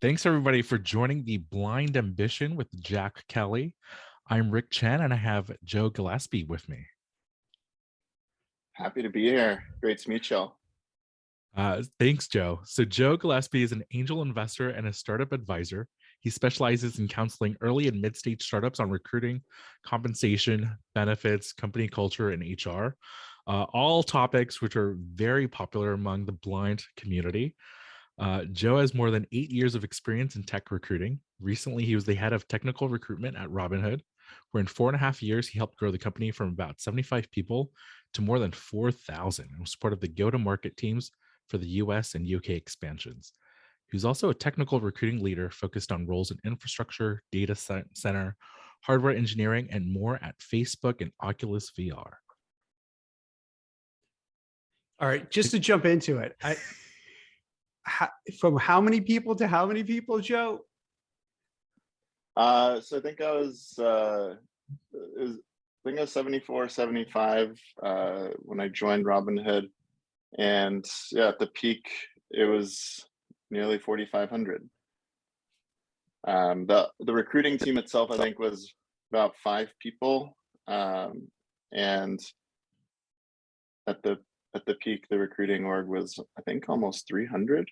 Thanks everybody for joining the Blind Ambition with Jack Kelly. I'm Rick Chen and I have Joe Gillespie with me. Happy to be here. Great to meet y'all. Thanks, Joe. So Joe Gillespie is an angel investor and a startup advisor. He specializes in counseling early and mid-stage startups on recruiting, compensation, benefits, company culture, and HR. All topics which are very popular among the blind community. Joe has more than 8 years of experience in tech recruiting. Recently, he was the head of technical recruitment at Robinhood, where in 4.5 years, he helped grow the company from about 75 people to more than 4,000 and was part of the go-to-market teams for the US and UK expansions. He was also a technical recruiting leader focused on roles in infrastructure, data center, hardware engineering, and more at Facebook and Oculus VR. All right, just to jump into it, from how many people to how many people, Joe? So I think I was 74, 75 when I joined Robinhood, and yeah, at the peak it was nearly 4,500. The recruiting team itself, I think, was about 5 people, and at the peak, the recruiting org was, I think, almost 300,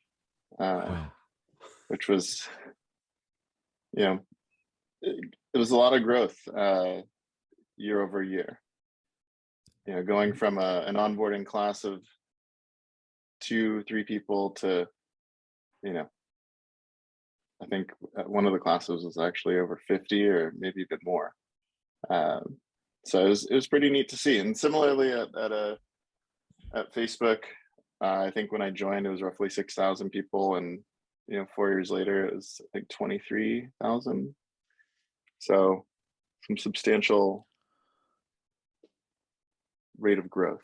Wow. which was, it was a lot of growth year over year. Going from an onboarding class of 2-3 people to, I think one of the classes was actually over 50 or maybe a bit more. So it was pretty neat to see. And similarly at Facebook, I think when I joined, it was roughly 6,000 people, and 4 years later, it was, I think, 23,000. So some substantial rate of growth.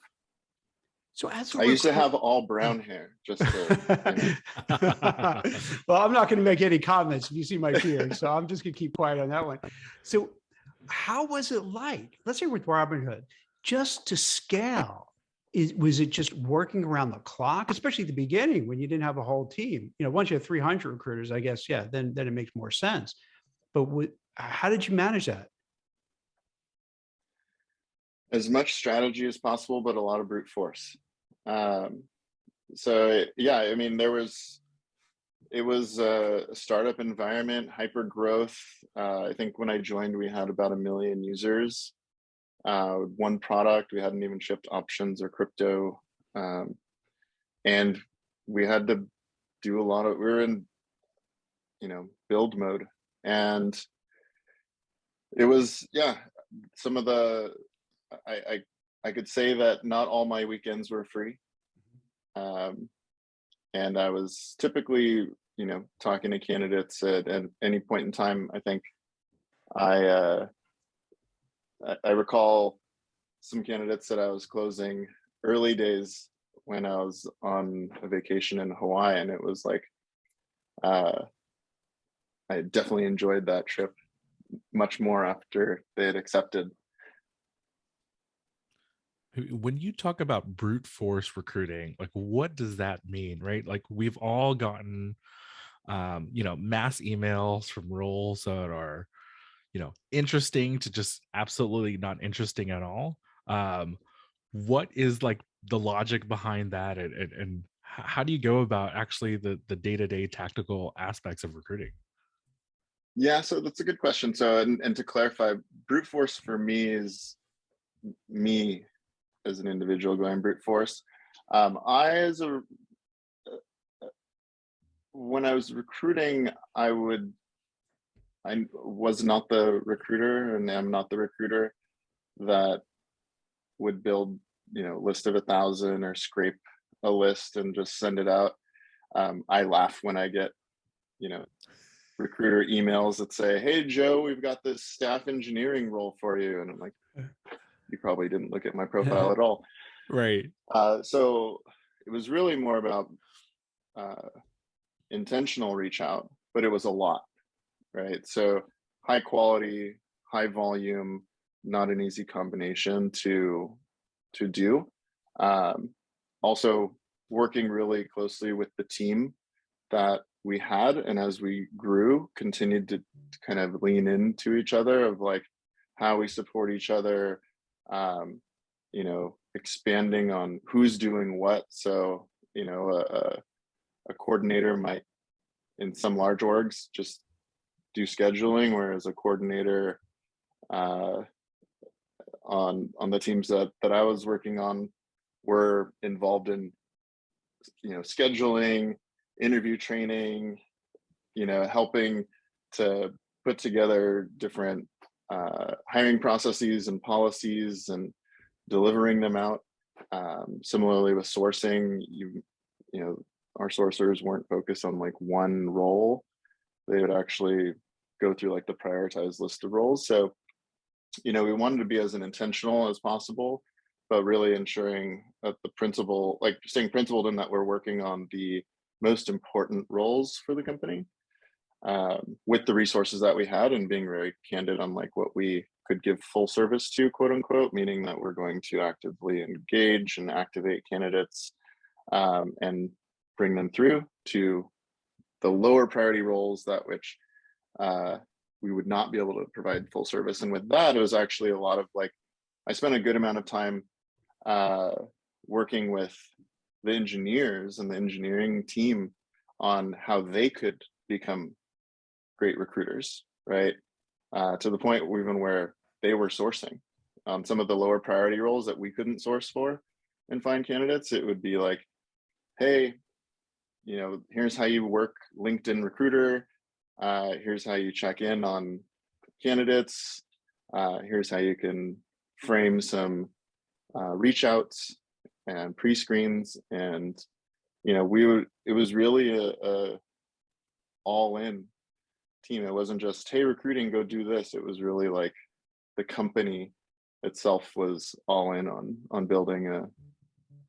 So as I used to have all brown hair, just to, Well, I'm not going to make any comments if you see my beard, so I'm just going to keep quiet on that one. So how was it like, let's say with Robinhood, just to scale? Was it just working around the clock, especially at the beginning when you didn't have a whole team? Once you have 300 recruiters, I guess, yeah, then it makes more sense. But how did you manage that? As much strategy as possible, but a lot of brute force. So yeah, I mean, it was a startup environment, hyper growth. I think when I joined, we had about 1 million users. One product, we hadn't even shipped options or crypto, and we had to do we were in build mode, and it was, yeah, some of the I could say that not all my weekends were free, and I was typically talking to candidates at any point in time. I think I recall some candidates that I was closing early days when I was on a vacation in Hawaii, and it was like, I definitely enjoyed that trip much more after they had accepted. When you talk about brute force recruiting, like what does that mean, right? Like we've all gotten, mass emails from roles that are, interesting to just absolutely not interesting at all. What is like the logic behind that, and how do you go about actually the day-to-day tactical aspects of recruiting? Yeah, so that's a good question. So, and to clarify, brute force for me is me as an individual going brute force. When I was recruiting, I was not the recruiter, and I'm not the recruiter that would build, list of 1,000 or scrape a list and just send it out. I laugh when I get, recruiter emails that say, "Hey, Joe, we've got this staff engineering role for you." And I'm like, you probably didn't look at my profile at all. Right. So it was really more about intentional reach out, but it was a lot, right? So high quality, high volume, not an easy combination to do. Also working really closely with the team that we had, and as we grew, continued to kind of lean into each other of like how we support each other, you know, expanding on who's doing what. So, you know, a coordinator might, in some large orgs, just do scheduling, whereas a coordinator on the teams that I was working on were involved in, you know, scheduling, interview training, you know, helping to put together different hiring processes and policies and delivering them out. Similarly with sourcing, you know, our sourcers weren't focused on like one role. They would actually go through like the prioritized list of roles. So, you know, we wanted to be as intentional as possible, but really ensuring that the principle, like staying principled in that we're working on the most important roles for the company, with the resources that we had, and being very candid on like what we could give full service to, quote unquote, meaning that we're going to actively engage and activate candidates, and bring them through to the lower priority roles that which we would not be able to provide full service. And with that, it was actually a lot of like, I spent a good amount of time working with the engineers and the engineering team on how they could become great recruiters, right? To the point even where they were sourcing some of the lower priority roles that we couldn't source for and find candidates. It would be like, hey, you know, here's how you work LinkedIn Recruiter. Here's how you check in on candidates. Here's how you can frame some reach outs and pre-screens. And, you know, it was really a all in team. It wasn't just, hey, recruiting, go do this. It was really like the company itself was all in on building a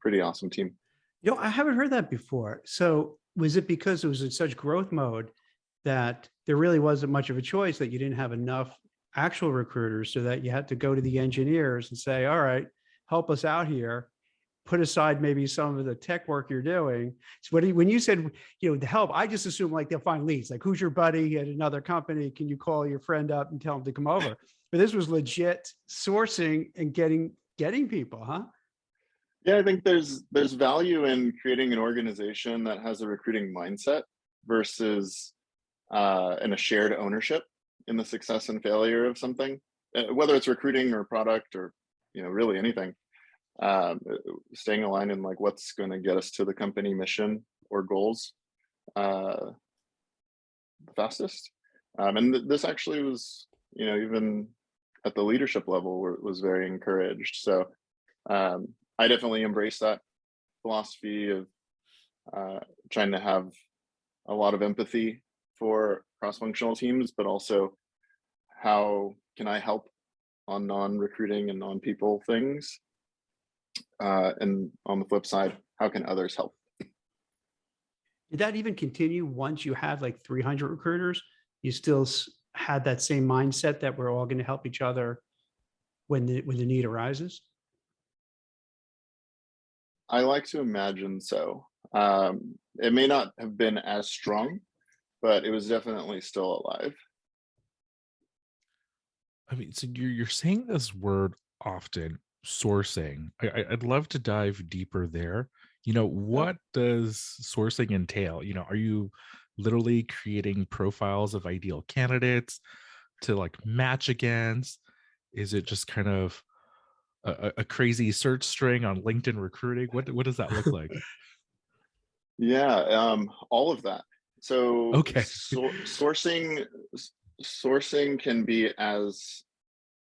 pretty awesome team. You know, I haven't heard that before. So was it because it was in such growth mode that there really wasn't much of a choice, that you didn't have enough actual recruiters, so that you had to go to the engineers and say, all right, help us out here, put aside maybe some of the tech work you're doing. So when you said, you know, the help, I just assume like they'll find leads, like who's your buddy at another company? Can you call your friend up and tell him to come over? But this was legit sourcing and getting people, huh? Yeah, I think there's value in creating an organization that has a recruiting mindset versus and a shared ownership in the success and failure of something, whether it's recruiting or product or, you know, really anything. Staying aligned in like what's going to get us to the company mission or goals the fastest. And this actually was, you know, even at the leadership level, was very encouraged. So I definitely embrace that philosophy of trying to have a lot of empathy for cross-functional teams, but also how can I help on non-recruiting and non-people things? And on the flip side, how can others help? Did that even continue once you had like 300 recruiters? You still had that same mindset that we're all going to help each other when the need arises? I like to imagine so. It may not have been as strong, but it was definitely still alive. I mean, so you're saying this word often, sourcing. I'd love to dive deeper there. You know, Yeah. what does sourcing entail? You know, are you literally creating profiles of ideal candidates to like match against? Is it just kind of a crazy search string on LinkedIn recruiting? What does that look like? Yeah, all of that. So Okay. sourcing can be as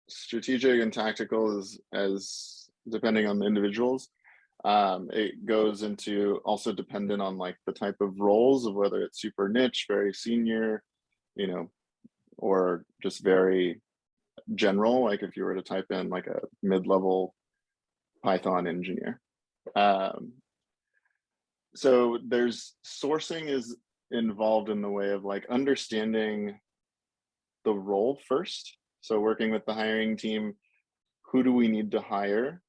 strategic and tactical as depending on the individuals. It goes into also dependent on like the type of roles of whether it's super niche, very senior, you know, or just very general. Like if you were to type in like a mid-level Python engineer. So there's sourcing is involved in the way of like understanding the role first. So working with the hiring team, who do we need to hire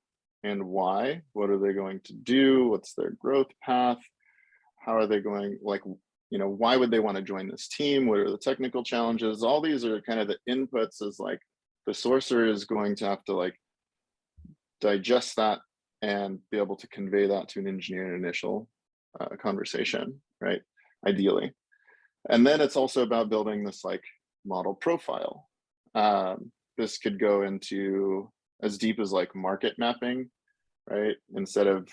and why? What are they going to do? What's their growth path? How are they going? Like, why would they want to join this team? What are the technical challenges? All these are kind of the inputs, as like the sourcer is going to have to like digest that and be able to convey that to an engineer in initial conversation, right? Ideally. And then it's also about building this like model profile. This could go into as deep as like market mapping, right? Instead of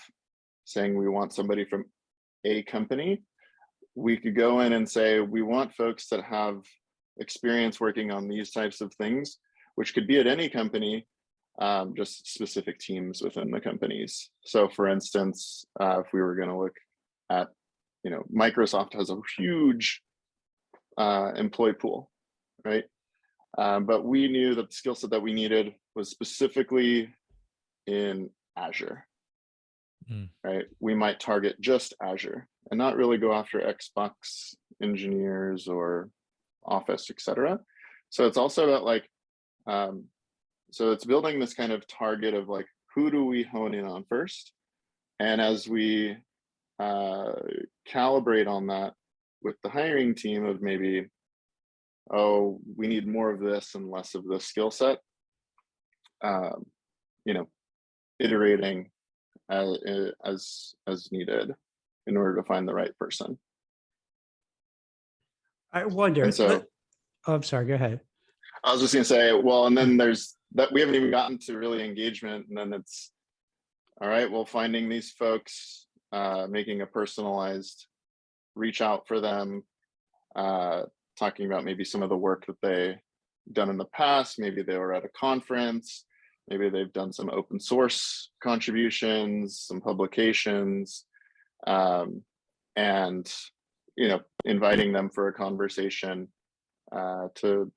saying we want somebody from a company, we could go in and say, we want folks that have experience working on these types of things, which could be at any company, just specific teams within the companies. So for instance, if we were going to look at, Microsoft has a huge employee pool, right? But we knew that the skill set that we needed was specifically in Azure, right? We might target just Azure and not really go after Xbox engineers or Office, etc. So it's also about like, so it's building this kind of target of like, who do we hone in on first? And as we calibrate on that with the hiring team of maybe, oh, we need more of this and less of this skill set, iterating as needed in order to find the right person. I wonder. And so, I'm sorry, go ahead. I was just going to say, well, and then there's that we haven't even gotten to really engagement. And then it's, all right, well, finding these folks, making a personalized reach out for them, talking about maybe some of the work that they've done in the past. Maybe they were at a conference, maybe they've done some open source contributions, some publications, and inviting them for a conversation to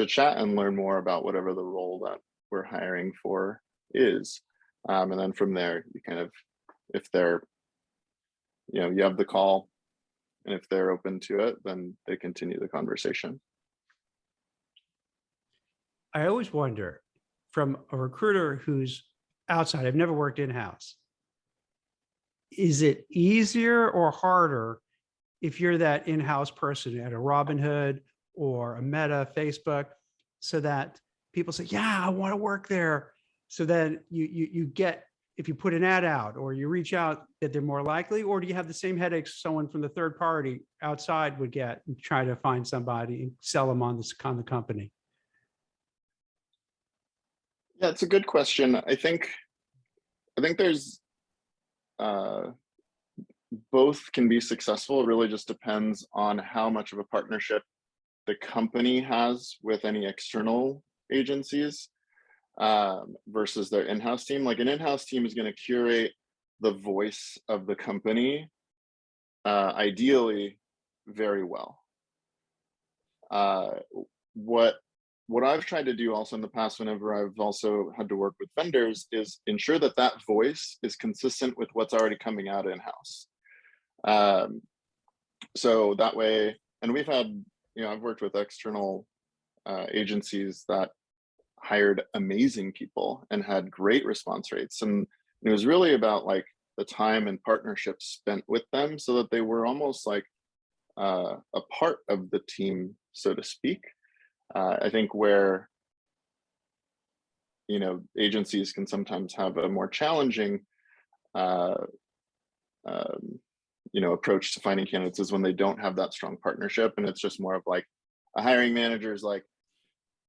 chat and learn more about whatever the role that we're hiring for is. And then from there, you kind of, if they're, you have the call, and if they're open to it, then they continue the conversation. I always wonder, from a recruiter who's outside, I've never worked in-house, is it easier or harder if you're that in-house person at a Robinhood or a Meta, Facebook, so that people say, yeah, I want to work there. So then you get, if you put an ad out or you reach out, that they're more likely? Or do you have the same headaches someone from the third party outside would get and try to find somebody and sell them on the company? Yeah, it's a good question. I think there's both can be successful. It really just depends on how much of a partnership the company has with any external agencies versus their in-house team. Like an in-house team is going to curate the voice of the company, ideally very well. What I've tried to do also in the past, whenever I've also had to work with vendors, is ensure that that voice is consistent with what's already coming out in-house. So that way, and we've had, I've worked with external agencies that hired amazing people and had great response rates. And it was really about like the time and partnership spent with them, so that they were almost like a part of the team, so to speak. I think where, agencies can sometimes have a more challenging, approach to finding candidates is when they don't have that strong partnership. And it's just more of like a hiring manager is like,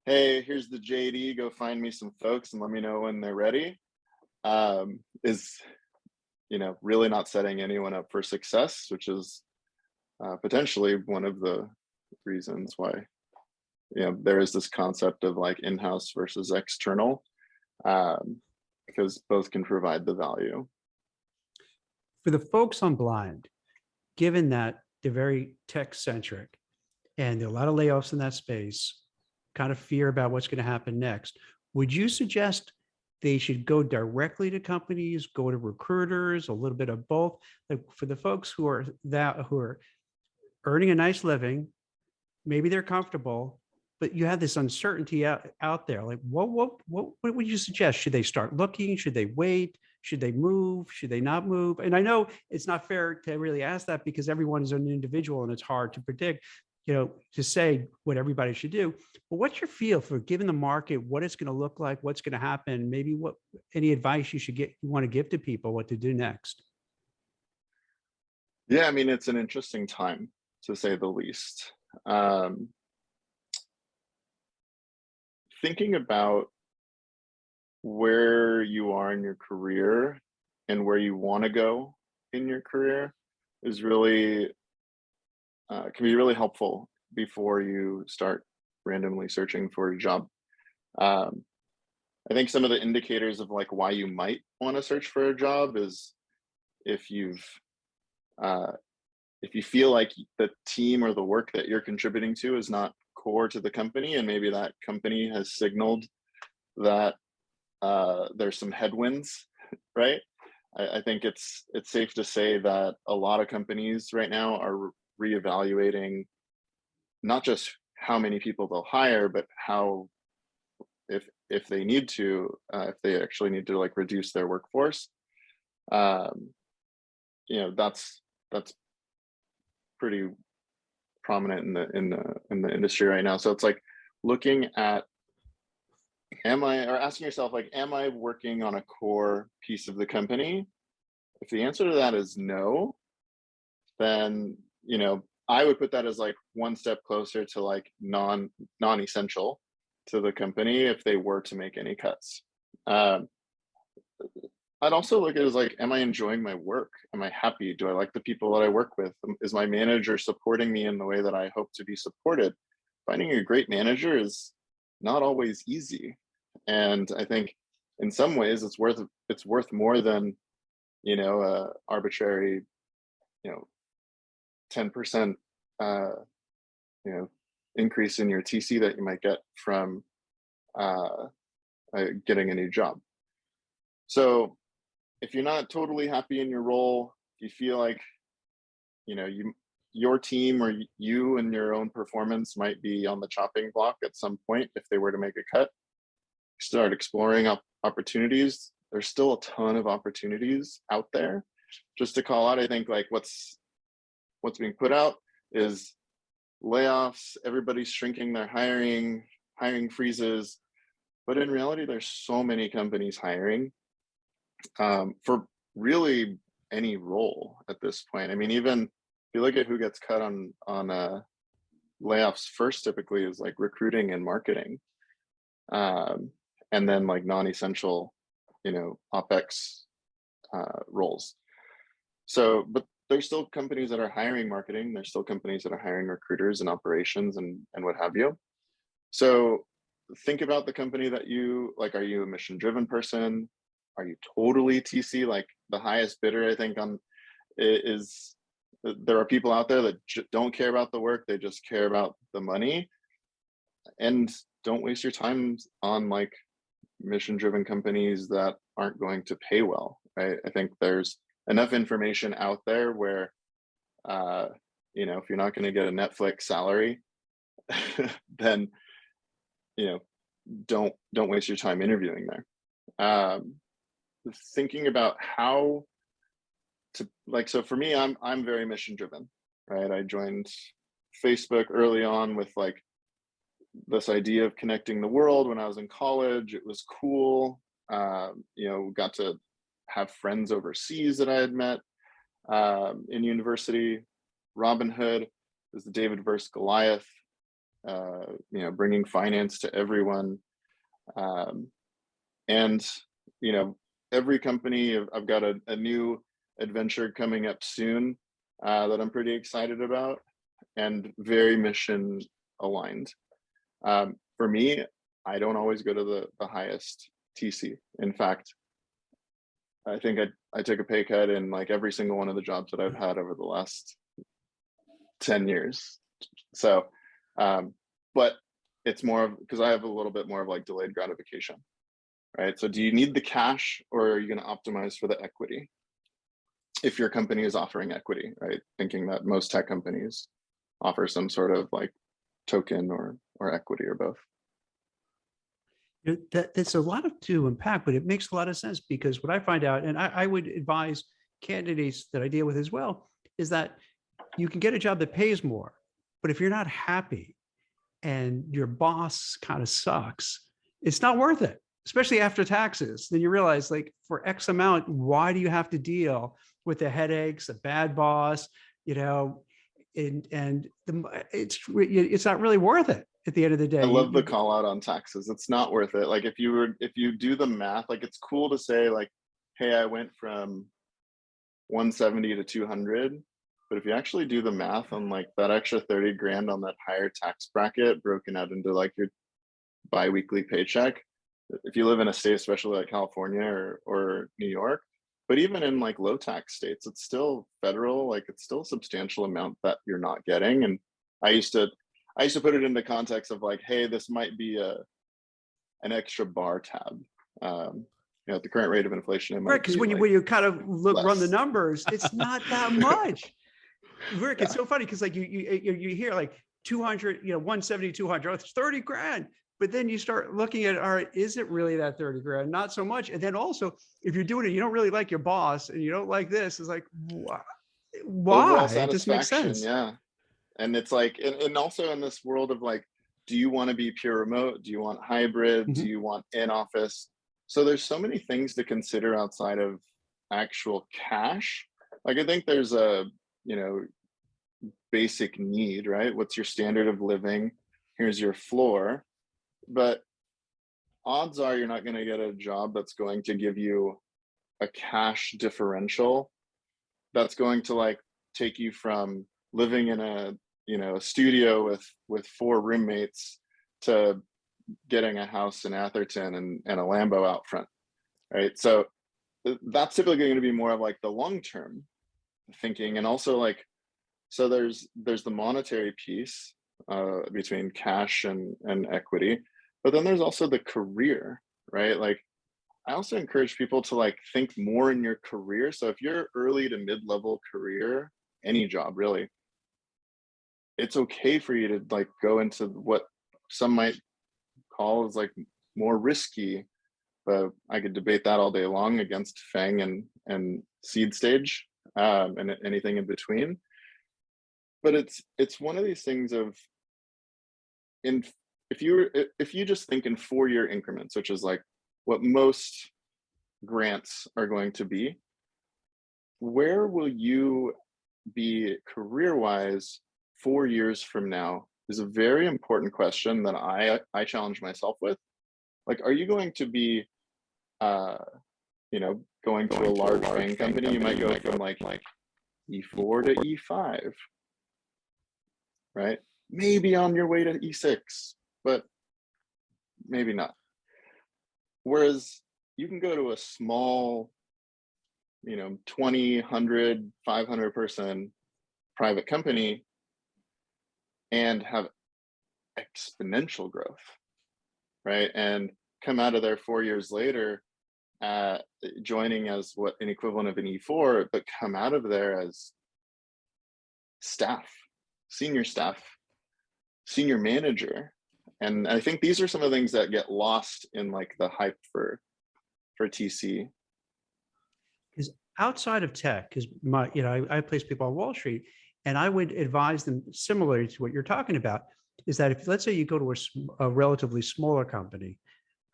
hey, here's the JD, go find me some folks and let me know when they're ready, is, really not setting anyone up for success, which is potentially one of the reasons why, there is this concept of like in-house versus external, because both can provide the value. For the folks on Blind, given that they're very tech-centric and there are a lot of layoffs in that space, kind of fear about what's going to happen next, would you suggest they should go directly to companies, go to recruiters, a little bit of both? Like for the folks who are earning a nice living, maybe they're comfortable, but you have this uncertainty out there. Like, what would you suggest? Should they start looking? Should they wait? Should they move? Should they not move? And I know it's not fair to really ask that because everyone is an individual and it's hard to predict, to say what everybody should do. But what's your feel for given the market, what it's going to look like, what's going to happen, maybe what any advice you want to give to people what to do next? Yeah, I mean, it's an interesting time to say the least. Thinking about where you are in your career and where you want to go in your career is really can be really helpful before you start randomly searching for a job. Um, I think some of the indicators of like why you might want to search for a job is if you've uh, if you feel like the team or the work that you're contributing to is not core to the company, and maybe that company has signaled that there's some headwinds, right? I think it's safe to say that a lot of companies right now are reevaluating not just how many people they'll hire, but how if they need to, if they actually need to like reduce their workforce. Um, that's pretty prominent in the industry right now. So it's like looking at asking yourself like, am I working on a core piece of the company? If the answer to that is no, then I would put that as like one step closer to like non-essential to the company if they were to make any cuts. I'd also look at it as like, am I enjoying my work? Am I happy? Do I like the people that I work with? Is my manager supporting me in the way that I hope to be supported? Finding a great manager is not always easy. And I think in some ways it's worth more than, arbitrary, 10%, increase in your TC that you might get from getting a new job. So if you're not totally happy in your role, you feel like, your team or you and your own performance might be on the chopping block at some point if they were to make a cut, start exploring opportunities. There's still a ton of opportunities out there. Just to call out, I think like what's being put out is layoffs, everybody's shrinking their hiring freezes. But in reality, there's so many companies hiring for really any role at this point. I mean, even if you look at who gets cut on layoffs first, typically is like recruiting and marketing, and then like non-essential, OpEx roles. So, but there's still companies that are hiring marketing. There's still companies that are hiring recruiters and operations and what have you. So think about the company that you like. Are you a mission-driven person? Are you totally TC? Like the highest bidder, I think, on is there are people out there that don't care about the work. They just care about the money. And don't waste your time on like mission-driven companies that aren't going to pay well, right? I think there's enough information out there where, if you're not going to get a Netflix salary, then, don't waste your time interviewing there. Thinking about how to like, so for me, I'm very mission driven, right? I joined Facebook early on with like this idea of connecting the world when I was in college. It was cool. Got to have friends overseas that I had met in university. Robinhood is the David versus Goliath, bringing finance to everyone. And every company, I've got a new adventure coming up soon that I'm pretty excited about and very mission aligned. For me, I don't always go to the highest TC. In fact, I think I took a pay cut in like every single one of the jobs that I've had over the last 10 years. So, but it's more of because I have a little bit more of like delayed gratification, right? So do you need the cash or are you going to optimize for the equity? If your company is offering equity, right? Thinking that most tech companies offer some sort of like token or equity or both. That's a lot to unpack, but it makes a lot of sense because what I find out, and I would advise candidates that I deal with as well, is that you can get a job that pays more, but if you're not happy and your boss kind of sucks, it's not worth it, especially after taxes. Then you realize, like, for X amount, why do you have to deal with the headaches, a bad boss, you know, it's not really worth it at the end of the I day. love the call out on taxes. It's not worth it. Like if you do the math, like it's cool to say like, hey, I went from 170 to 200. But if you actually do the math on like that extra 30 grand on that higher tax bracket broken out into like your biweekly paycheck, if you live in a state, especially like California or New York, but even in like low tax states, it's still federal, like it's still a substantial amount that you're not getting. And I used to put it into context of like, hey, this might be an extra bar tab. At the current rate of inflation, it might right, because be when you kind of run the less. numbers, it's not that much. Rick, Yeah. it's so funny because like you hear like 200, 170, 200, it's 30 grand. But then you start looking at, all right, is it really that 30 grand? Not so much. And then also, if you're doing it, you don't really like your boss and you don't like this, it's like, why? Overall It just makes satisfaction, sense. yeah. And it's like, and also in this world of like, do you want to be pure remote? Do you want hybrid? Do Mhm. you want in office? So there's so many things to consider outside of actual cash. Like I think there's a, basic need, right? What's your standard of living? Here's your floor. But odds are you're not going to get a job that's going to give you a cash differential that's going to like take you from living in a studio with 4 roommates to getting a house in Atherton and a Lambo out front, right? So that's typically going to be more of like the long term thinking. And also like, so there's the monetary piece between cash and equity, but then there's also the career, right? Like I also encourage people to like think more in your career. So if you're early to mid-level career, any job really, it's okay for you to like go into what some might call as like more risky, but I could debate that all day long against FANG and seed stage and anything in between. But it's one of these things of if you just think in 4-year increments, which is like what most grants are going to be, where will you be career-wise 4 years from now is a very important question that I challenge myself with. Like, are you going to be going to a large FANG company? You might go from like E4 to E5, right? Maybe on your way to E6, but maybe not. Whereas you can go to a small, 20, 100, 500 person private company and have exponential growth, right? And come out of there 4 years later, joining as what an equivalent of an E4, but come out of there as staff, senior manager. And I think these are some of the things that get lost in like the hype for TC. Because outside of tech, because I place people on Wall Street, and I would advise them similarly to what you're talking about, is that if let's say you go to a relatively smaller company,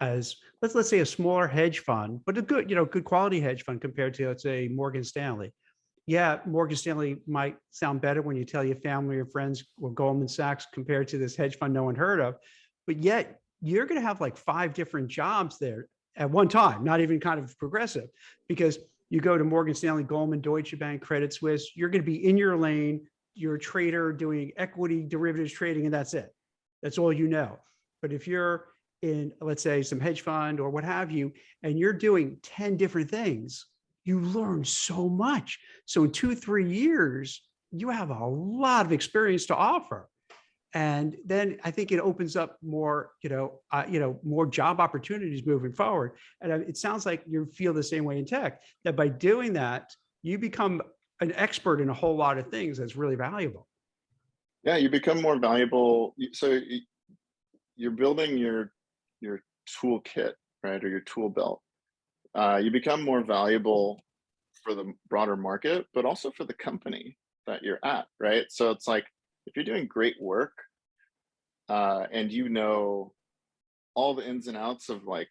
as let's say a smaller hedge fund, but a good quality hedge fund compared to, let's say, Morgan Stanley. Yeah, Morgan Stanley might sound better when you tell your family or friends or Goldman Sachs compared to this hedge fund no one heard of, but yet you're going to have like 5 different jobs there at one time, not even kind of progressive, because you go to Morgan Stanley, Goldman, Deutsche Bank, Credit Suisse, you're going to be in your lane, you're a trader doing equity derivatives trading, and that's it. That's all you know. But if you're in, let's say, some hedge fund or what have you, and you're doing 10 different things, you learn so much. So in 2-3 years, you have a lot of experience to offer. And then I think it opens up more, more job opportunities moving forward. And it sounds like you feel the same way in tech, that by doing that, you become an expert in a whole lot of things that's really valuable. Yeah, you become more valuable. So you're building your toolkit, right, or your tool belt. You become more valuable for the broader market, but also for the company that you're at, right? So it's like, if you're doing great work, and you know all the ins and outs of like,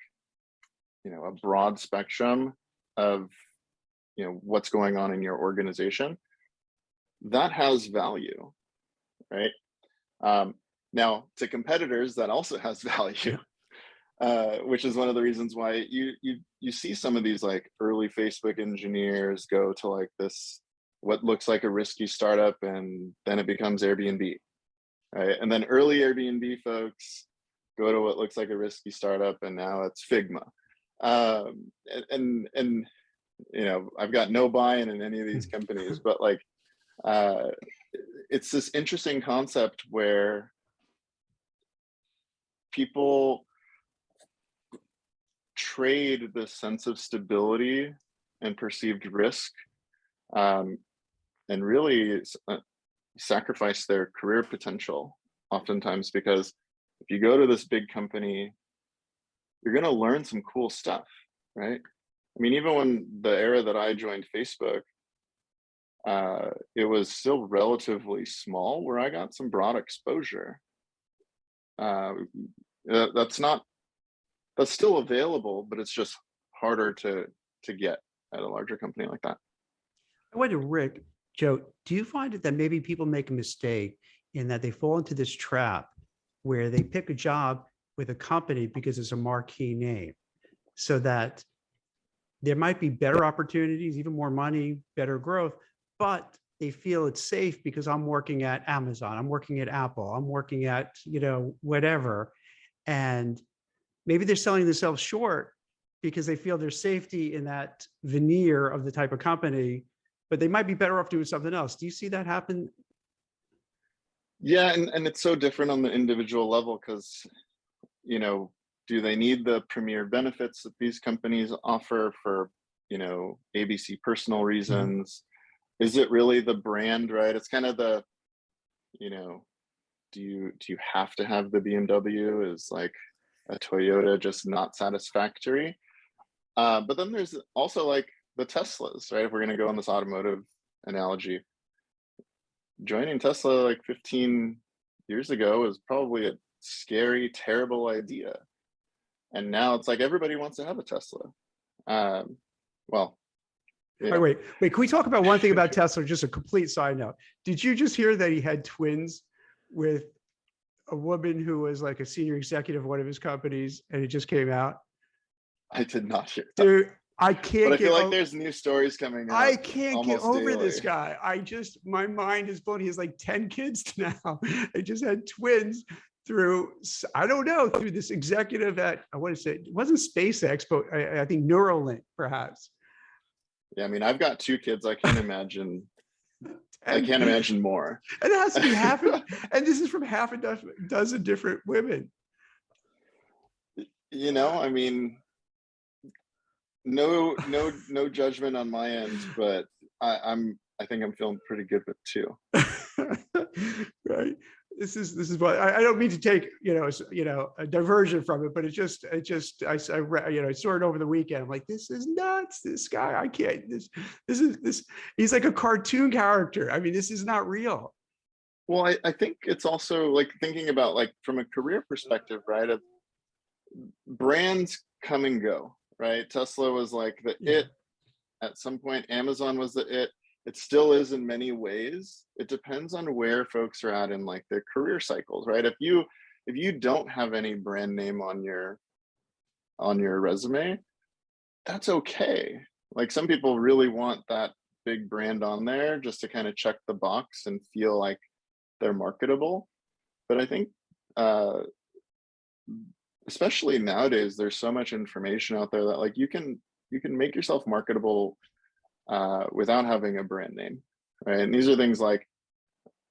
a broad spectrum of, what's going on in your organization, that has value, right? Now, to competitors, that also has value, which is one of the reasons why you see some of these like early Facebook engineers go to like this, what looks like a risky startup, and then it becomes Airbnb, right? And then early Airbnb folks go to what looks like a risky startup, and now it's Figma. And I've got no buy-in in any of these companies, but like, it's this interesting concept where people trade the sense of stability and perceived risk, and really sacrifice their career potential oftentimes, because if you go to this big company, you're going to learn some cool stuff, right? I mean, even when the era that I joined Facebook, it was still relatively small, where I got some broad exposure. That's still available, but it's just harder to get at a larger company like that. I wonder, Rick, Joe, do you find it that maybe people make a mistake in that they fall into this trap where they pick a job with a company because it's a marquee name, so that there might be better opportunities, even more money, better growth, but they feel it's safe because I'm working at Amazon, I'm working at Apple, I'm working at, whatever. And maybe they're selling themselves short because they feel there's safety in that veneer of the type of company, but they might be better off doing something else. Do you see that happen? Yeah, and it's so different on the individual level, because, do they need the premier benefits that these companies offer for, ABC personal reasons? Is it really the brand, right? It's kind of the, do you have to have the BMW? Is like a Toyota just not satisfactory? But then there's also like the Teslas, right? If we're going to go on this automotive analogy, joining Tesla like 15 years ago was probably a scary, terrible idea. And now it's like everybody wants to have a Tesla. Well, Wait, can we talk about one thing about Tesla? Just a complete side note. Did you just hear that he had twins with a woman who was like a senior executive of one of his companies, and it just came out? I did not hear that. Dude, I can't. But I feel like there's new stories coming out. I can't get over daily. this guy. My mind is blown. He has like 10 kids now. They just had twins through, I don't know, through this executive at, I want to say, it wasn't SpaceX, but I think Neuralink, perhaps. Yeah, I mean, I've got 2 kids. I can't imagine. I can't imagine more. And it has to be and this is from half a dozen different women. I mean, no judgment on my end, but I think I'm feeling pretty good with 2. Right. This is what I don't mean to take, a diversion from it, but I saw it over the weekend. I'm like, this is nuts. This guy, I can't, this, he's like a cartoon character. I mean, this is not real. Well, I think it's also like thinking about like from a career perspective, right? Brands come and go, right? Tesla was like the it at some point. Amazon was the it. It still is in many ways. It depends on where folks are at in like their career cycles, right? If you don't have any brand name on your resume, that's okay. Like some people really want that big brand on there just to kind of check the box and feel like they're marketable. But I think especially nowadays, there's so much information out there that like you can make yourself marketable without having a brand name, right? And these are things like,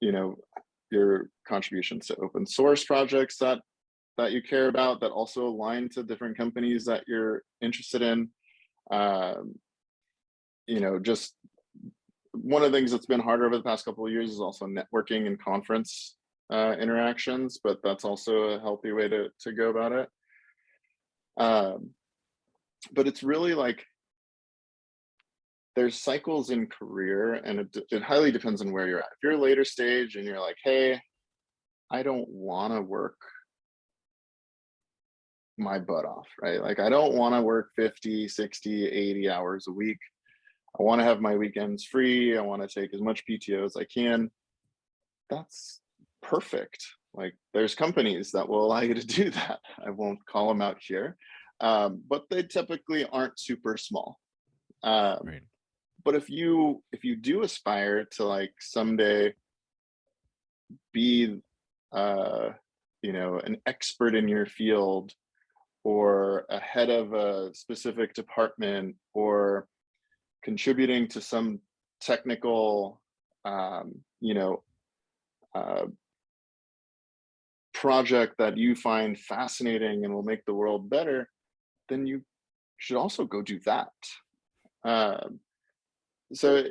your contributions to open source projects that you care about, that also align to different companies that you're interested in. Just one of the things that's been harder over the past couple of years is also networking and conference interactions, but that's also a healthy way to go about it. Um, but it's really like there's cycles in career, and it highly depends on where you're at. If you're later stage and you're like, hey, I don't want to work my butt off, right? Like I don't want to work 50, 60, 80 hours a week. I want to have my weekends free. I want to take as much PTO as I can. That's perfect. Like there's companies that will allow you to do that. I won't call them out here, but they typically aren't super small. Right. But if you do aspire to like someday be an expert in your field, or a head of a specific department, or contributing to some technical project that you find fascinating and will make the world better, then you should also go do that. So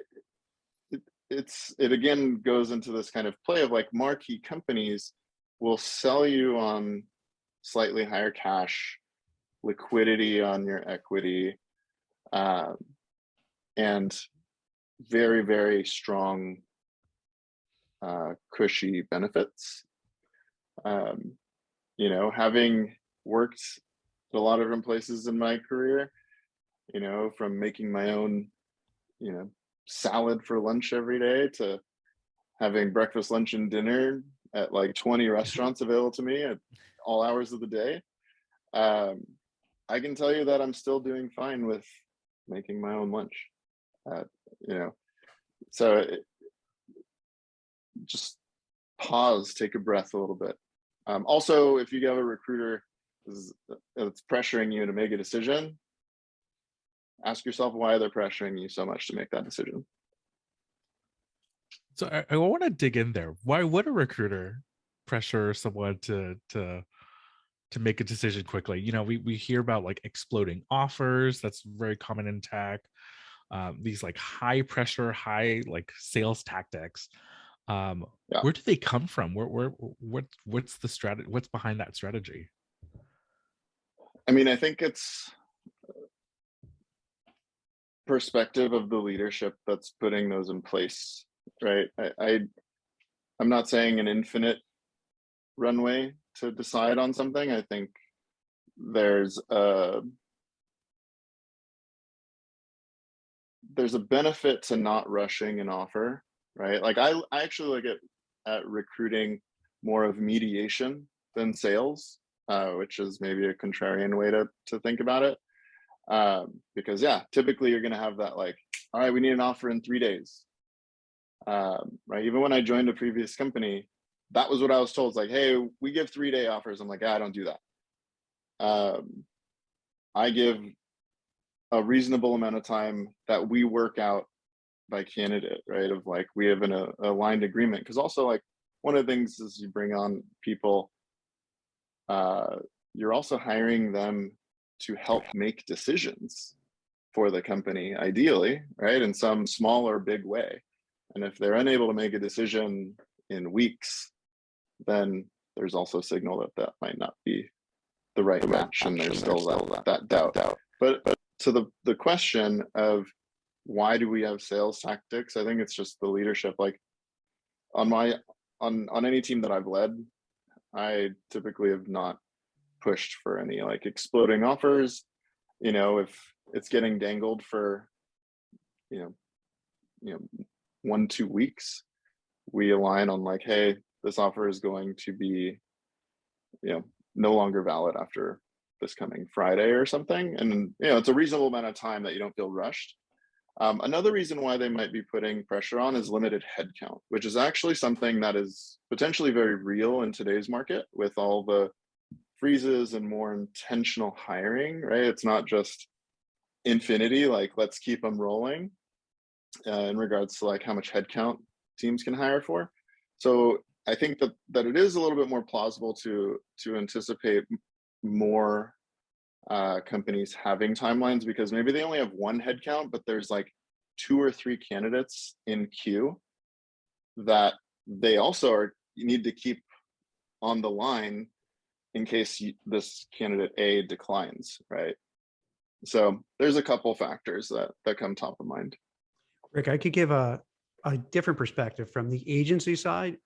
it again goes into this kind of play of like marquee companies will sell you on slightly higher cash, liquidity on your equity, and very, very strong, cushy benefits. Having worked at a lot of different places in my career, from making my own, salad for lunch every day to having breakfast, lunch, and dinner at like 20 restaurants available to me at all hours of the day. I can tell you that I'm still doing fine with making my own lunch. So just pause, take a breath a little bit. Also, if you have a recruiter that's pressuring you to make a decision, ask yourself why they're pressuring you so much to make that decision. So I want to dig in there. Why would a recruiter pressure someone to make a decision quickly? We hear about like exploding offers. That's very common in tech. These like high pressure, high like sales tactics. Where do they come from? What's the strategy? What's behind that strategy? I mean, I think it's perspective of the leadership that's putting those in place, right? I'm not saying an infinite runway to decide on something. I think there's a benefit to not rushing an offer, right? Like I actually look at recruiting more of mediation than sales, which is maybe a contrarian way to think about it. Because typically you're going to have that like, all right, we need an offer in 3 days. Right. Even when I joined a previous company, that was what I was told. It's like, hey, we give 3-day offers. I'm like, I don't do that. I give a reasonable amount of time that we work out by candidate, right? Of like, we have an aligned agreement. Because also like one of the things is you bring on people, you're also hiring them to help make decisions for the company, ideally, right? In some small or big way. And if they're unable to make a decision in weeks, then there's also a signal that might not be the right match, and there's still that doubt. But to the question of why do we have sales tactics, I think it's just the leadership. Like on any team that I've led, I typically have not pushed for any like exploding offers. If it's getting dangled for 1-2 weeks, we align on like, hey, this offer is going to be no longer valid after this coming Friday or something. And it's a reasonable amount of time that you don't feel rushed. Another reason why they might be putting pressure on is limited headcount, which is actually something that is potentially very real in today's market with all the freezes and more intentional hiring, right? It's not just infinity, like let's keep them rolling in regards to like how much headcount teams can hire for. So I think that it is a little bit more plausible to anticipate more companies having timelines, because maybe they only have one headcount, but there's like 2 or 3 candidates in queue that they also need to keep on the line in case this candidate A declines, right? So there's a couple factors that come top of mind. Rick, I could give a different perspective from the agency side.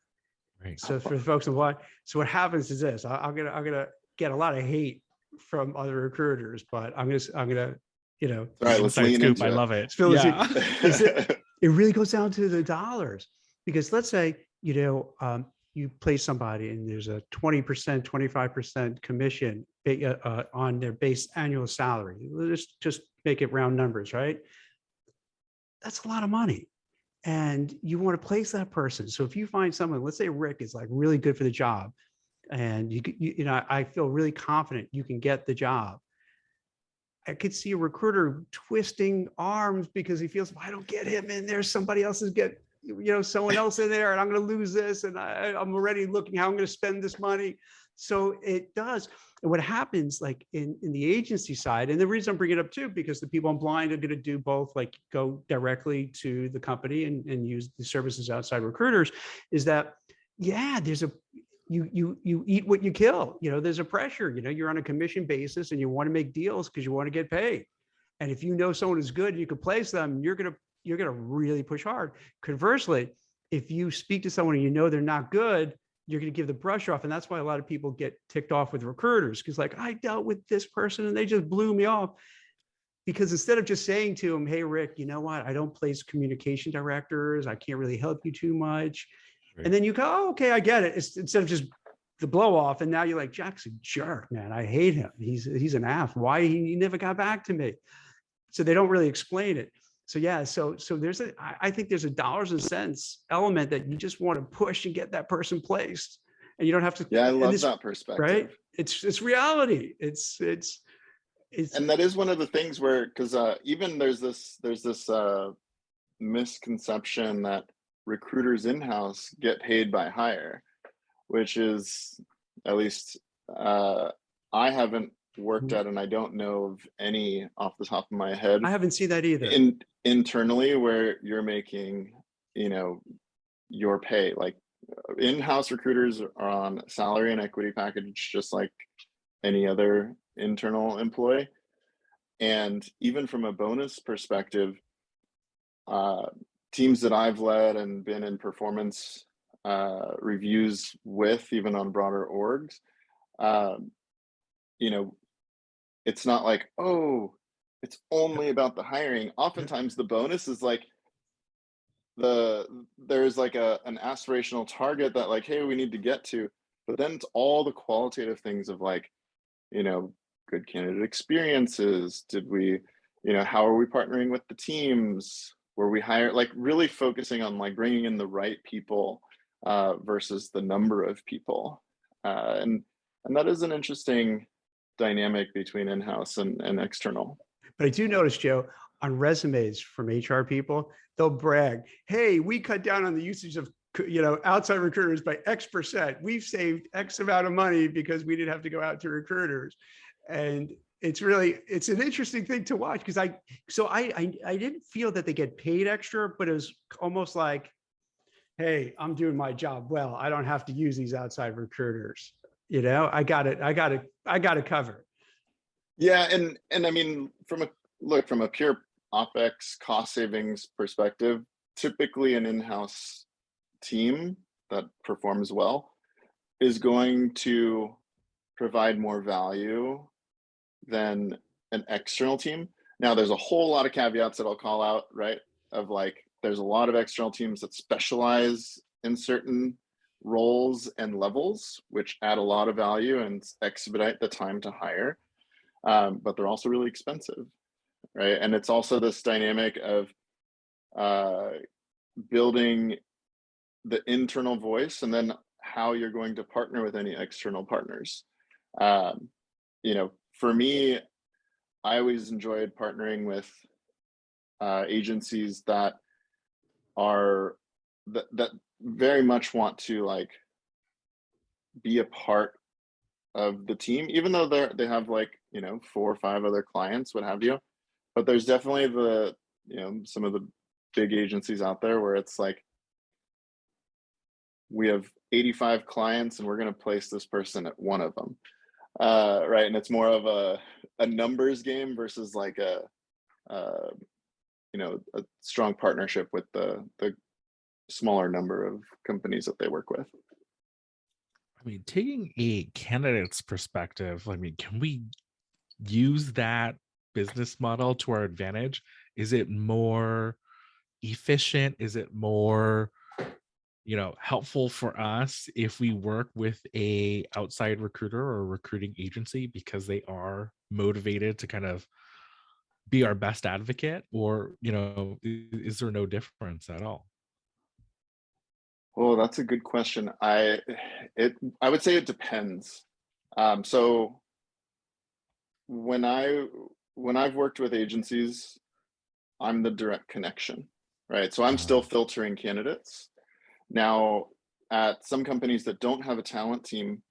Right. So for the folks in what, so what happens is this, I'm gonna get a lot of hate from other recruiters, but I'm gonna, you know, All right, let's Inside lean scoop. into I it. love it. spill the Yeah. is it really goes down to the dollars, because let's say, you know, you place somebody and there's a 20%, 25% commission on their base annual salary. Let's just make it round numbers, right? That's a lot of money. And you want to place that person. So if you find someone, let's say Rick is like really good for the job, and you know, I feel really confident you can get the job. I could see a recruiter twisting arms because he feels, if I don't get him in there, somebody else is get, you know, someone else in there, and I'm going to lose this, and I'm already looking how I'm going to spend this money. So it does. And what happens, like in the agency side, and the reason I'm bringing it up too, because the people I'm blind are going to do both, like go directly to the company and use the services outside recruiters, is that, yeah, there's a, you eat what you kill. You know, there's a pressure, you know, you're on a commission basis and you want to make deals because you want to get paid. And if you know someone is good, you can place them, you're going to really push hard. Conversely, if you speak to someone and you know they're not good, you're going to give the brush off. And that's why a lot of people get ticked off with recruiters, because like, I dealt with this person and they just blew me off. Because instead of just saying to them, hey, Rick, you know what? I don't place communication directors. I can't really help you too much. Right. And then you go, oh, okay, I get it. It's, instead of just the blow off. And now you're like, Jack's a jerk, man. I hate him. He's an ass. Why he never got back to me? So they don't really explain it. So yeah, so there's I think there's a dollars and cents element that you just want to push and get that person placed, and you don't have to. Yeah, I love that perspective. Right? It's reality. It's and that is one of the things where, because even there's this misconception that recruiters in-house get paid by hire, which is, at least I haven't worked at, and I don't know of any off the top of my head. I haven't seen that either. Internally, where you're making, you know, your pay, like in-house recruiters are on salary and equity package just like any other internal employee. And even from a bonus perspective, teams that I've led and been in performance reviews with, even on broader orgs, you know, it's not like, oh, it's only about the hiring. Oftentimes the bonus is like there's like an aspirational target that like, hey, we need to get to, but then it's all the qualitative things of like, you know, good candidate experiences. Did we, you know, how are we partnering with the teams? Were we hired, like really focusing on like bringing in the right people versus the number of people. And that is an interesting dynamic between in-house and external. But I do notice, Joe, on resumes from HR people, they'll brag, hey, we cut down on the usage of, you know, outside recruiters by X%. We've saved X amount of money because we didn't have to go out to recruiters. And it's an interesting thing to watch, because I didn't feel that they get paid extra, but it was almost like, hey, I'm doing my job well. I don't have to use these outside recruiters. You know, I got it covered. Yeah, and I mean, from a pure OpEx cost savings perspective, typically an in-house team that performs well is going to provide more value than an external team. Now, there's a whole lot of caveats that I'll call out, right? Of like, there's a lot of external teams that specialize in certain roles and levels, which add a lot of value and expedite the time to hire. But they're also really expensive, right? And it's also this dynamic of building the internal voice and then how you're going to partner with any external partners. You know, for me, I always enjoyed partnering with agencies that are that very much want to like be a part of the team, even though they have like, you know, 4 or 5 other clients, what have you. But there's definitely you know, some of the big agencies out there where it's like, we have 85 clients and we're going to place this person at one of them. Right, and it's more of a numbers game versus like uh, a strong partnership with the smaller number of companies that they work with. I mean, taking a candidate's perspective, I mean, can we use that business model to our advantage? Is it more efficient? Is it more, helpful for us if we work with a outside recruiter or recruiting agency because they are motivated to kind of be our best advocate? Or, is there no difference at all? Well, that's a good question. I would say it depends. So when I when I've worked with agencies, I'm the direct connection, right? So I'm still Uh, filtering candidates. Now, at some companies that don't have a talent team,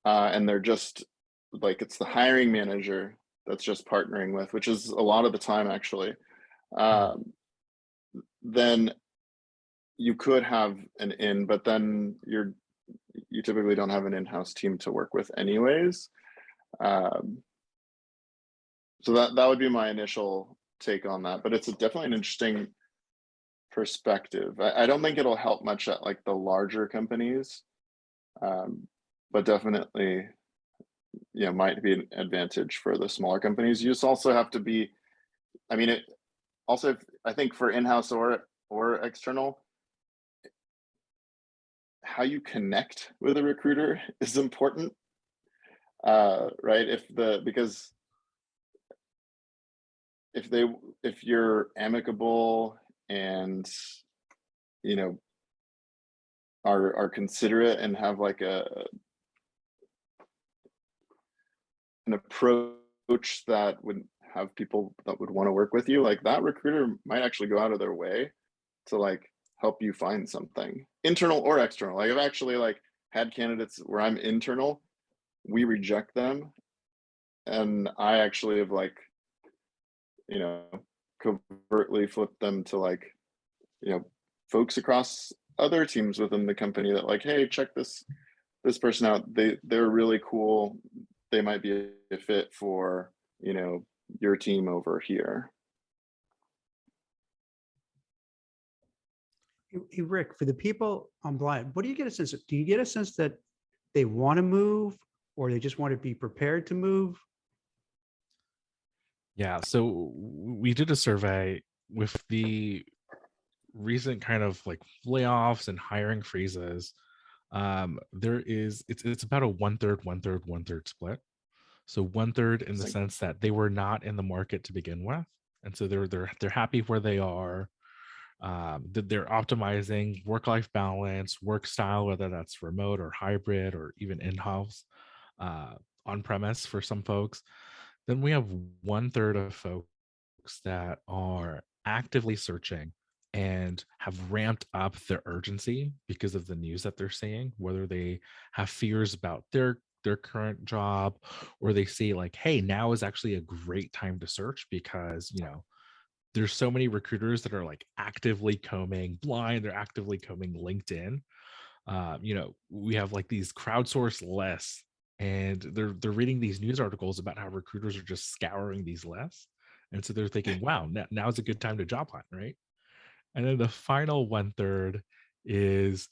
and they're just like it's the hiring manager that's just partnering with, which is a lot of the time actually, mm, um, then you could have but then you typically don't have an in-house team to work with anyways. Um, so that would be my initial take on that, but it's definitely an interesting perspective. I don't think it'll help much at like the larger companies, um, but definitely, might be an advantage for the smaller companies. You just also have to be, I mean, it also, I think for in-house or external, how you connect with a recruiter is important, right? Because if they if you're amicable and you know are considerate and have like an approach that would have people that would want to work with you, like that recruiter might actually go out of their way to like help you find something internal or external. Like I've actually like had candidates where I'm internal, we reject them, and I actually have like, you know, covertly flipped them to like, you know, folks across other teams within the company that like, hey, check this person out. They're really cool. They might be a fit for, your team over here. Hey, Rick, for the people on blind, what do you get a sense of? Do you get a sense that they want to move or they just want to be prepared to move? yeah. So we did a survey with the recent kind of like layoffs and hiring freezes. It's about a one third split. So one third in It's the like, sense that they were not in the market to begin with, and so they're happy where they are. That they're optimizing work-life balance, work style, whether that's remote or hybrid or even in-house, uh, on premise for some folks. Then we have one third of folks that are actively searching and have ramped up their urgency because of the news that they're seeing, whether they have fears about their current job, or they see like, hey, now is actually a great time to search because there's so many recruiters that are like actively combing blind, they're actively combing LinkedIn. We have like these crowdsourced lists, and they're reading these news articles about how recruiters are just scouring these lists, and so they're thinking, wow, now's a good time to job hunt, right? And then the final one third is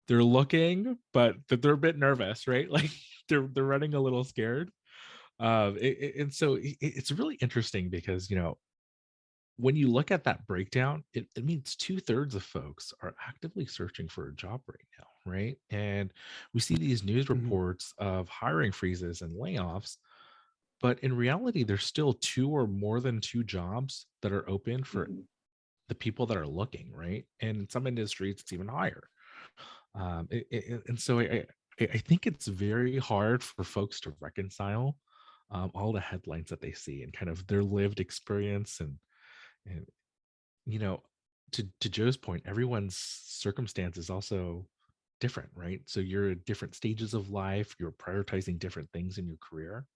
they're looking, but they're a bit nervous, right? Like they're running a little scared. And so it's really interesting because when you look at that breakdown, it means two-thirds of folks are actively searching for a job right now, right? And we see these news Mhm. reports of hiring freezes and layoffs, but in reality, there's still two or more than two jobs that are open for mhm. the people that are looking, right? And in some industries, it's even higher. And so I think it's very hard for folks to reconcile all the headlines that they see and kind of their lived experience and you know, to Joe's point, everyone's circumstance is also different, right? So you're at different stages of life, you're prioritizing different things in your career,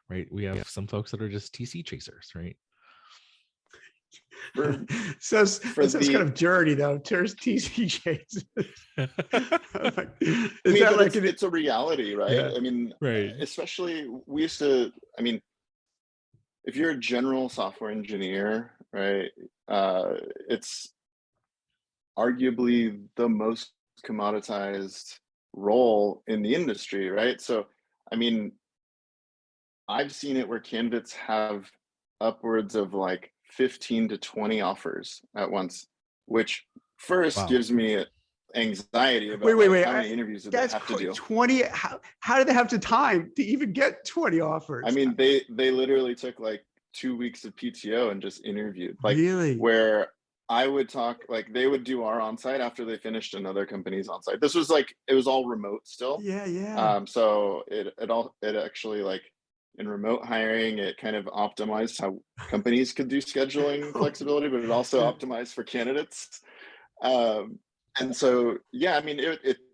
right? We have some folks that are just TC chasers, right? For Sounds for kind the of dirty though. Tears TCJs. I Is mean, that but like it's a reality, right? yeah, I mean, Right. especially we used to, I mean, if you're a general software engineer, right, it's arguably the most commoditized role in the industry, right? So, I mean, I've seen it where candidates have upwards of like 15 to 20 offers at once, which first Wow. gives me anxiety wait, about wait, like wait. how many interviews do they That's have to do. 20. How do they have the time to even get 20 I offers? mean, they literally took like 2 weeks of PTO and just interviewed. Like Really? where I would talk, like they would do our onsite after they finished another company's onsite. This was like it was all remote still. Yeah, yeah. So it actually like in remote hiring, it kind of optimized how companies could do scheduling flexibility, but it also optimized for candidates. Um, and so yeah, I mean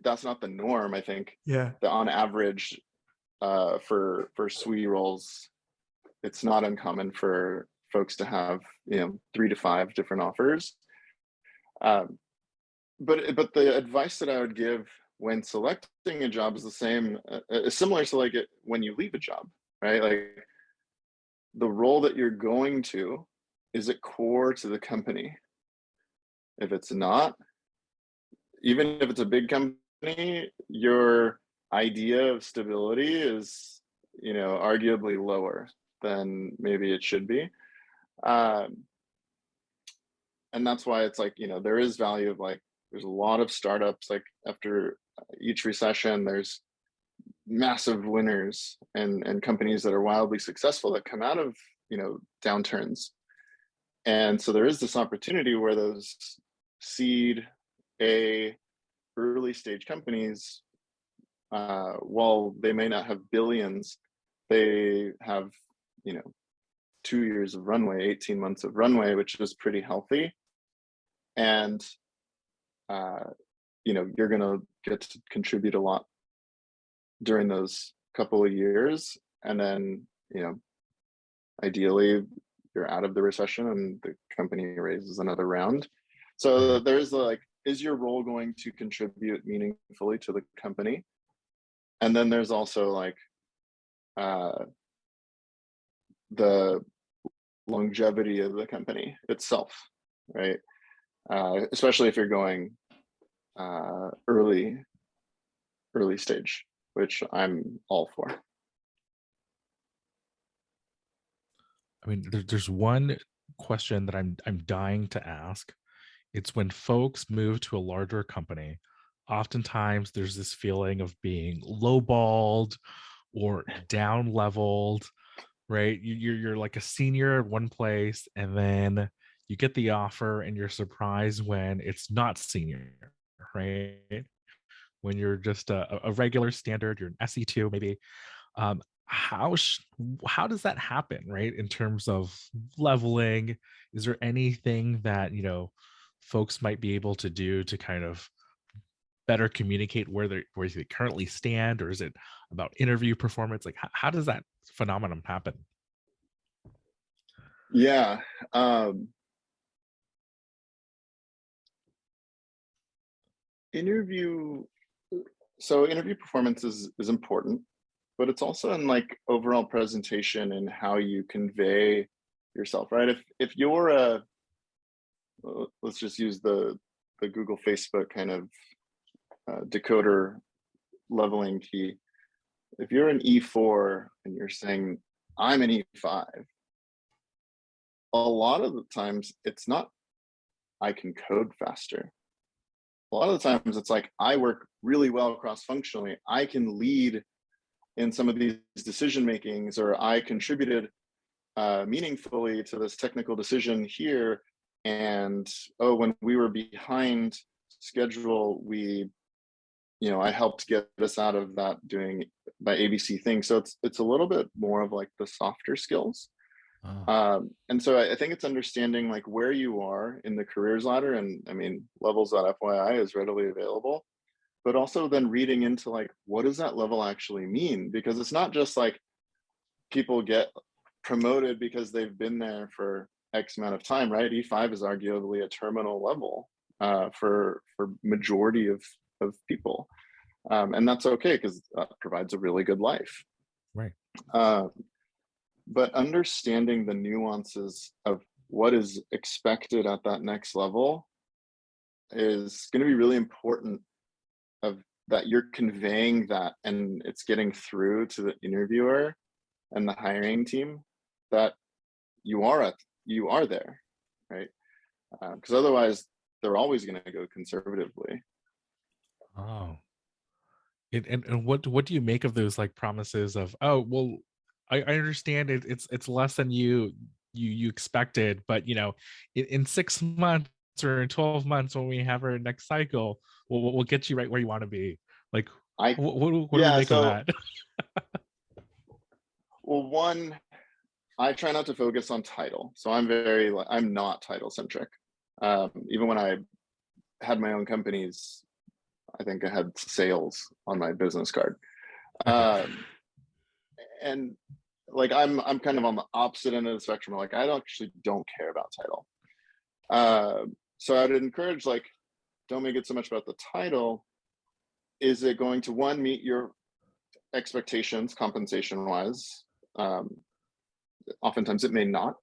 that's not the norm. I think Yeah. that on average for SWE roles, it's not uncommon for folks to have 3 to 5 different offers. But the advice that I would give when selecting a job is the same, similar to like when you leave a job, right? Like the role that you're going to, is it core to the company? If it's not, even if it's a big company, your idea of stability is, arguably lower than maybe it should be. Um, and that's why it's like, there is value of like, there's a lot of startups, like after each recession, there's massive winners and companies that are wildly successful that come out of, downturns. And so there is this opportunity where those seed early stage companies, while they may not have billions, they have, 2 years of runway, 18 months of runway, which is pretty healthy. And, you're going to get to contribute a lot during those couple of years. And then, ideally, you're out of the recession and the company raises another round. So there's like, is your role going to contribute meaningfully to the company? And then there's also like the longevity of the company itself, right? Especially if you're going early stage, which I'm all for. I mean, there's one question that I'm dying to ask. It's when folks move to a larger company, oftentimes there's this feeling of being lowballed or down leveled, right? You're like a senior at one place, and then you get the offer and you're surprised when it's not senior, right? When you're just a regular standard, you're an SE2 maybe. um, how how does that happen, right? In terms of leveling, is there anything that folks might be able to do to kind of better communicate where they currently stand, or is it about interview performance? Like how does that phenomenon happen? Yeah. Interview performance is important, but it's also in like overall presentation and how you convey yourself, right? If you're let's just use the Google Facebook kind of decoder leveling key. If you're an E4 and you're saying I'm an E5, a lot of the times it's not I can code faster. A lot of the times it's like I work really well cross-functionally. I can lead in some of these decision makings, or I contributed meaningfully to this technical decision here. And when we were behind schedule, I helped get us out of that doing by ABC thing. So it's a little bit more of like the softer skills. And so I think it's understanding like where you are in the careers ladder, and I mean levels.fyi is readily available, but also then reading into like what does that level actually mean? Because it's not just like people get promoted because they've been there for X amount of time, right? E5 is arguably a terminal level for majority of people, and that's okay because that provides a really good life. Right. But understanding the nuances of what is expected at that next level is going to be really important, of that you're conveying that and it's getting through to the interviewer and the hiring team that you are there, right? Because otherwise they're always going to go conservatively. Oh. And what do you make of those like promises of, oh well, I understand it's less than you expected, but in 6 months or in 12 months when we have our next cycle, we'll get you right where you want to be. Like, what do we make of that? Well, one, I try not to focus on title, so I'm not title centric. Even when I had my own companies, I think I had sales on my business card. And like I'm kind of on the opposite end of the spectrum. Like I actually don't care about title. So I'd encourage, like, don't make it so much about the title. Is it going to, one, meet your expectations compensation wise? Oftentimes it may not,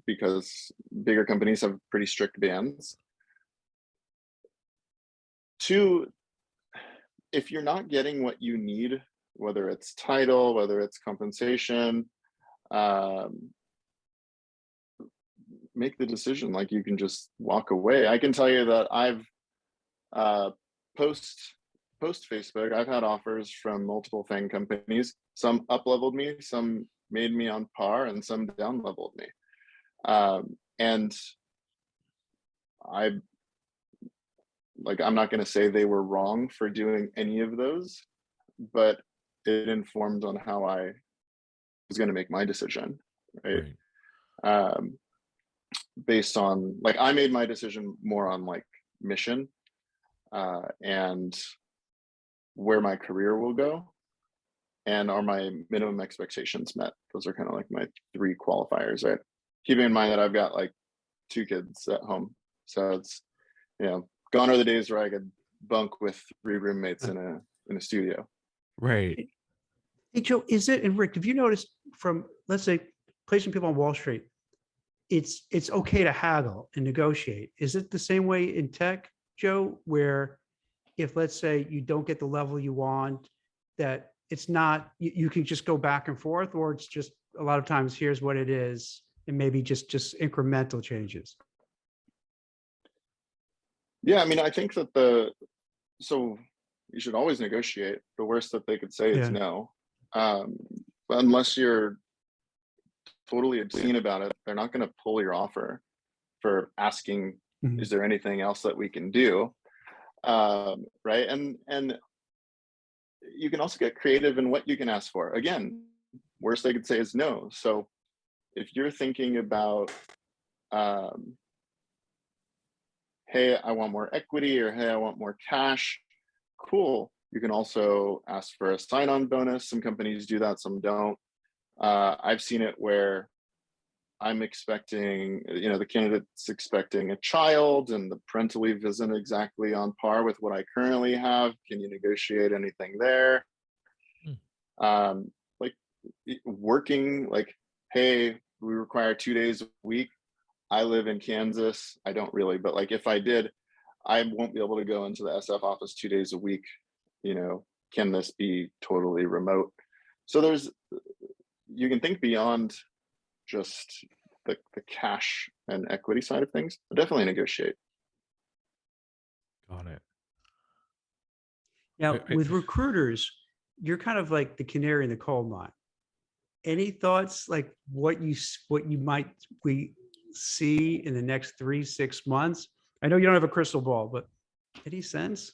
because bigger companies have pretty strict bands. Two, if you're not getting what you need, whether it's title, whether it's compensation, make the decision. Like, you can just walk away. I can tell you that I've post Facebook, I've had offers from multiple FANG companies. Some up-leveled me, some made me on par, and some down-leveled me. And I'm not going to say they were wrong for doing any of those, but it informed on how I was going to make my decision, right? Based on, like, I made my decision more on like mission and where my career will go, and are my minimum expectations met. Those are kind of like my three qualifiers, right? Keeping in mind that I've got like 2 kids at home, so it's, gone are the days where I could bunk with 3 roommates in a studio. Right. Hey, Joe, and Rick, have you noticed from, let's say, placing people on Wall Street, it's okay to haggle and negotiate. Is it the same way in tech, Joe, where if, let's say, you don't get the level you want, that it's not, you can just go back and forth, or it's just a lot of times, here's what it is, and maybe just incremental changes? Yeah, I mean, I think that so you should always negotiate. The worst that they could say is no. Unless you're totally obscene about it, they're not going to pull your offer for asking, is there anything else that we can do? Right. And you can also get creative in what you can ask for. Again, worst they could say is no. So if you're thinking about, hey, I want more equity, or hey, I want more cash, cool. You can also ask for a sign-on bonus. Some companies do that, some don't. I've seen it where I'm expecting, the candidate's expecting a child, and the parental leave isn't exactly on par with what I currently have. Can you negotiate anything there? Like working, like, hey, we require 2 days a week. I live in Kansas. I don't really, but like if I did, I won't be able to go into the SF office 2 days a week. Can this be totally remote? So you can think beyond just the cash and equity side of things, but definitely negotiate. Got it. Now, with recruiters, you're kind of like the canary in the coal mine. Any thoughts, like what you might see in the next 3-6 months? I know you don't have a crystal ball, but any sense?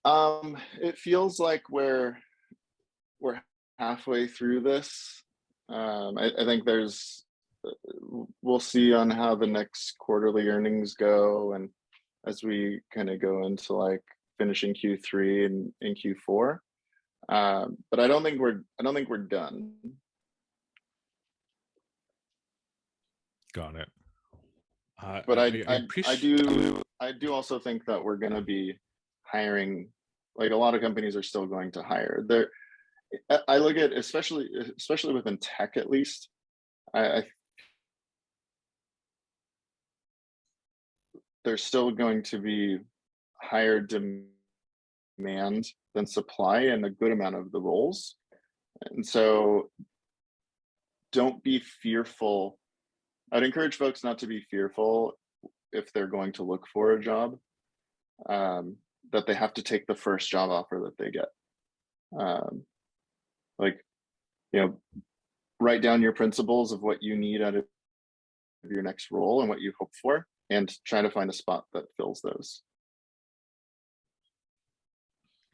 It feels like we're halfway through this. I think we'll see on how the next quarterly earnings go, and as we kind of go into like finishing Q3 and in Q4. But I don't think we're done. Got it. But I appreciate. I do also think that we're going to be hiring. Like a lot of companies are still going to hire. I look at especially within tech at least. I There's still going to be higher demand than supply in a good amount of the roles, and so don't be fearful. I'd encourage folks not to be fearful if they're going to look for a job, that they have to take the first job offer that they get. Like, you know, write down your principles of what you need out of your next role and what you hope for, and try to find a spot that fills those.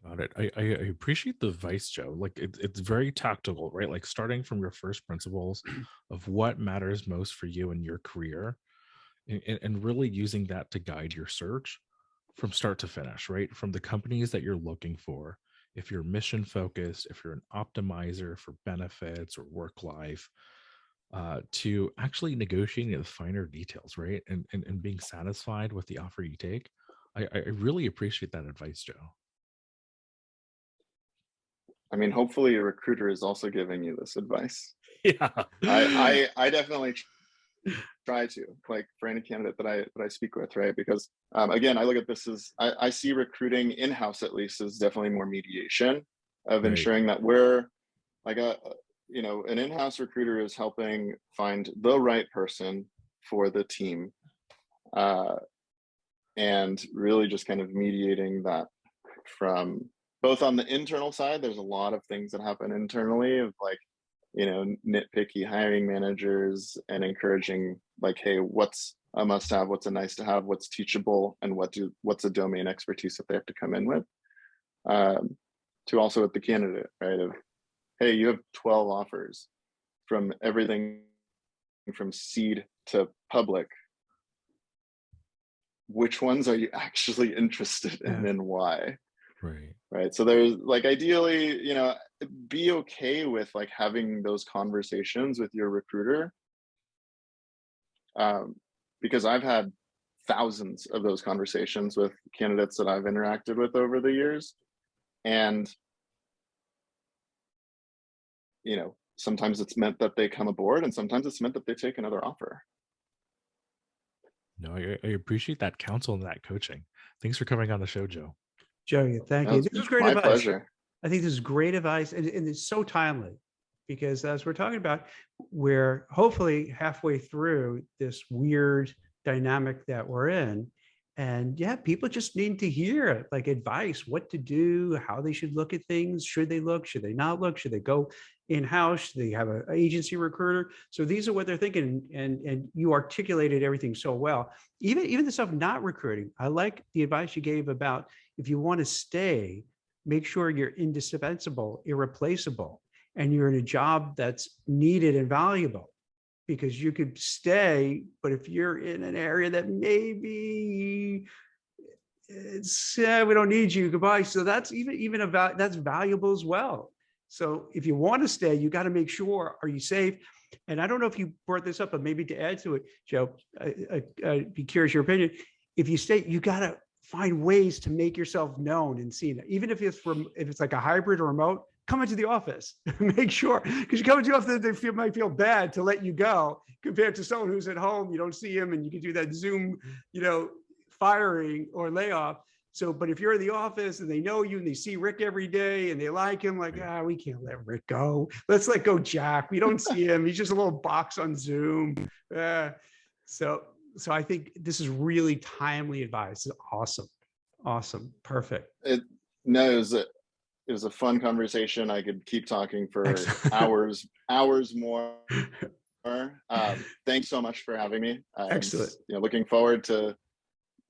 Got it. I appreciate the advice, Joe. Like it's very tactical, right? Like starting from your first principles of what matters most for you in your career, and really using that to guide your search from start to finish, right? From the companies that you're looking for. If you're mission focused, if you're an optimizer for benefits or work life, to actually negotiating the finer details, right? And being satisfied with the offer you take. I really appreciate that advice, Joe. I mean, hopefully a recruiter is also giving you this advice. Yeah. I definitely try to, like, for any candidate that I speak with, right? Because again, I look at this as I see recruiting in-house at least as definitely more mediation of Right. ensuring that we're like an in-house recruiter is helping find the right person for the team, and really just kind of mediating that from both on the internal side. There's a lot of things that happen internally of like, nitpicky hiring managers, and encouraging like, hey, what's a must have, what's a nice to have, what's teachable, and what's a domain expertise that they have to come in with, to also with the candidate, right? Of, hey, you have 12 offers from everything from seed to public. Which ones are you actually interested in, and why? Right. So there's like, ideally, be okay with like having those conversations with your recruiter, because I've had thousands of those conversations with candidates that I've interacted with over the years, and sometimes it's meant that they come aboard, and sometimes it's meant that they take another offer. No, I appreciate that counsel and that coaching. Thanks for coming on the show, Joe. Joe, thank you. This is great My advice. pleasure. I think this is great advice, and it's so timely, because as we're talking about, we're hopefully halfway through this weird dynamic that we're in. And yeah, people just need to hear like advice, what to do, how they should look at things. Should they look? Should they not look? Should they go in-house? Should they have an agency recruiter? So these are what they're thinking. And you articulated everything so well. Even the stuff not recruiting. I like the advice you gave about, if you want to stay, make sure you're indispensable, irreplaceable, and you're in a job that's needed and valuable. Because you could stay, but if you're in an area that maybe it's we don't need you, goodbye. So that's that's valuable as well. So if you want to stay, you got to make sure, are you safe? And I don't know if you brought this up, but maybe to add to it, Joe, I'd be curious your opinion. If you stay, you got to find ways to make yourself known and seen, even if it's like a hybrid or remote. Come into the office, make sure, because you come into the office, they might feel bad to let you go compared to someone who's at home. You don't see him, and you can do that Zoom, firing or layoff. So, but if you're in the office and they know you and they see Rick every day and they like him, like, we can't let Rick go. Let's let go Jack. We don't see him. He's just a little box on Zoom. So I think this is really timely advice. It's awesome, perfect. It was a fun conversation. I could keep talking for hours more. Thanks so much for having me. Excellent. Looking forward to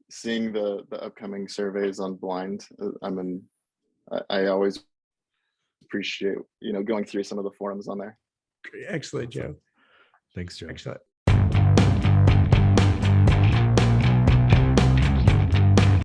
seeing the upcoming surveys on Blind. I always appreciate, going through some of the forums on there. Excellent, Joe. Thanks, Joe. Excellent.